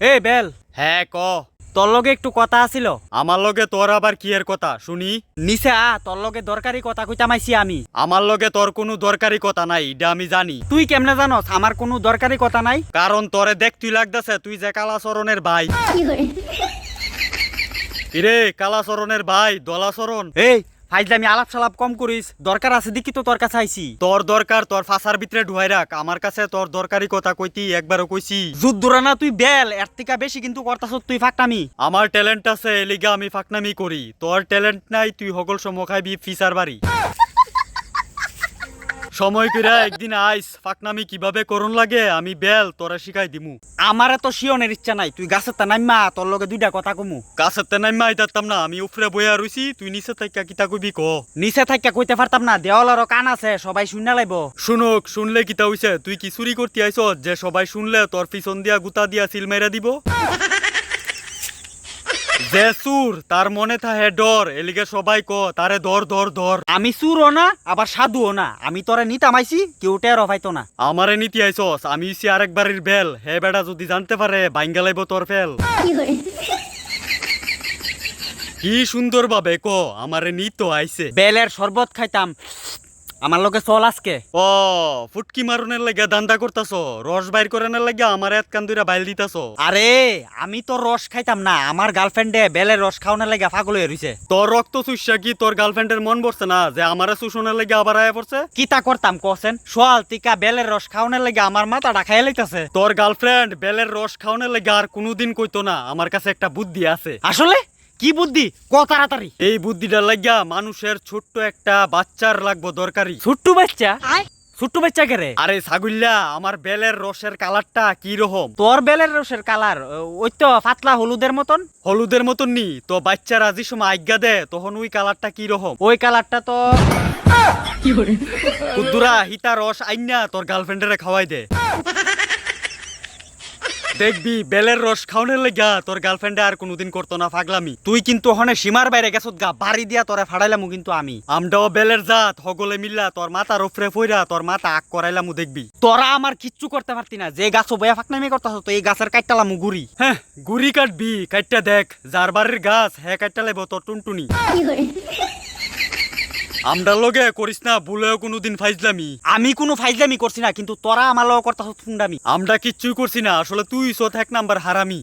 এই বেল, হ্যাঁ ক। তোর লগে একটু কথা আছিল। আমার লগে তোর আবার কি এর কথা শুনি? নিচে তোর লগে দরকারি কথা কইতাম আইছি আমি। আমার লগে তোর কোনো দরকারি কথা নাই, এটা আমি জানি। তুই কেমনে জানোস আমার কোনো দরকারি কথা নাই? কারণ তোরে দেখ তুই লাগতেছে তুই যে কালাচরণের ভাই। ইরে কালাচরণের ভাই দলাচরণ। এই ফাইজলামি আলাপ সালাপ কম করিস, দরকার আছে দেখি তো তোর কাছে আইছি। তোর দরকার তোর ফাঁসার ভিতরে ঢুয়াই রাখ, আমার কাছে তোর দরকারি কথা কইতি একবারও কইছি। যুদ্ধরা না তুই বেল, এর থেকে বেশি কিন্তু করতাছ তুই ফাঁকটামি। আমার ট্যালেন্ট আছে এলিগা আমি ফাকনামি করি, তোর ট্যালেন্ট নাই, তুই হগল সম খাইবি ফিসার বাড়ি। সময় কইরা একদিন আইস, ফাকনামি কিভাবে করন লাগে আমি বেল তোরা শিখাই দিমু। আমার এত শিওনের ইচ্ছা নাই, তুই গাছের তা নাইমা তোর লগে দুইটা কথা কমু। কাছের তে নাইমা আইতাম না, আমি উপরে বইয়া রইছি, তুই নিচে থাইকা কিতা কইবি ক। নিচে থাইকা কইতে পারতাম না, দেওয়ালেরও কান আছে, সবাই শুনে লাইব। শুনুক, শুনলে কিতা হইছে? তুই কি চুরি করতে আইছ যে সবাই শুনলে তোর পিছন দিয়া গুতা দিয়া সিল মেরা দিব? যে সুর তার মনে থাহে ডর, এলিগে সবাই ক তারে ধর ধর ধর। আমি চুরও না আবার সাধুও না, আমি তোরে নিতাম আইছি, কেউ টের পাইতো না। আমারে নীতি আইছস, আমি হইছি আরেকবারের বেল, হে বেটা যদি জানতে পারে বাইঙ্গা লাইব তোর ফেল। কি সুন্দর ভাবে ক আমারে নিত আইছে। বেলের শরবত খাইতাম, আমার লগে চল আজকে। ও ফুটকি মারনের লাগা দান্দা করতাছ, রস বাইর করানোর লাগা আমার এত কান্দুরা বাইল দিতাছ। আরে আমি তো রস খাইতাম না, আমার গার্লফ্রেন্ডে বেলের রস খাওয়ানোর লাগে পাগল হয়ে রইছে। তোর রক্ত চুষা কি তোর গার্লফ্রেন্ডের মন পড়ছে না যে আমারে চুষণের লাগা আবার আয়া পড়ছে? কিতা করতাম কছেন, সোয়াল টিকা বেলের রস খাওয়ানোর লাগে আমার মাথাটা খাইয়া লইতাছে। তোর গার্লফ্রেন্ড বেলের রস খাওয়ানোর লাগা আর কোনোদিন কইতো না আমার কাছে একটা বুদ্ধি আছে। আসলে কি বুদ্ধি ক তাড়াতাড়ি। এই বুদ্ধিটা লাগিয়া মানুষের ছোট্ট একটা বাচ্চার লাগবো দরকারি। ছোট্ট বাচ্চা? ছোট্ট বাচ্চা কে রে? আরে ছাগুল্লা, আমার বেলের রসের কালারটা কি রকম? তোর বেলের রসের কালার ওই তো পাতলা হলুদের মতন। হলুদের মতন নি তো, বাচ্চারা যে সময় আজ্ঞা দেয় তখন ওই কালারটা কি রকম? ওই কালারটা তো কুদ্দুরা হিতা রস আইনা তোর গার্লফ্রেন্ডেরে খাওয়াই দে, দেখবি বেলের রস খাওয়ানোর লাগা তোর গার্লফ্রেন্ডে আর কোনোদিন করতো না ফাগলামি। তুই কিন্তু ওখানে সীমার বাইরে গেছত গা, বাড়ি দিয়া তোরে ফাড়াইলামু কিন্তু আমি। আমরাও বেলের জাত, হগলে মিল্লা তোর মাথার উপরে ফইরা তোর মাথা আগ করাইলামু দেখবি। তোরা আমার কিচ্ছু করতে পারতি না, যে গাছ বয়া ফাঁকনামি করতেছ তো এই গাছের কাটতালামু গুড়ি। হ্যাঁ গুড়ি কাটবি, কাটটা দেখ যার বাড়ির গাছ হ্যাঁ কাটটা লাইব তোর টুনটুনি। আমরা লগে করিস না ভুলেও কোনোদিন ফাইজলামি। আমি কোনো ফাইজলামি করছি না, কিন্তু তোরা আমার লগে করতেছ ফুন্ডামি। আমরা কিচ্ছুই করছি না, আসলে তুই সত এক নাম্বার হারামি।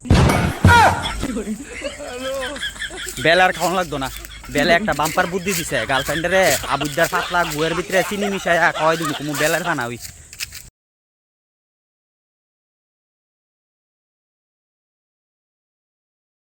বেলে আর খাওয়ান লাগতো না, বেলে একটা বাম্পার বুদ্ধি দিছে গার্লফ্রেন্ডেরে আবুদ্দার পাতলা গুয়ের ভিতরে চিনি মিশাইয়া খাওয়াই দিবি, কোনো বেলের খানা হইস।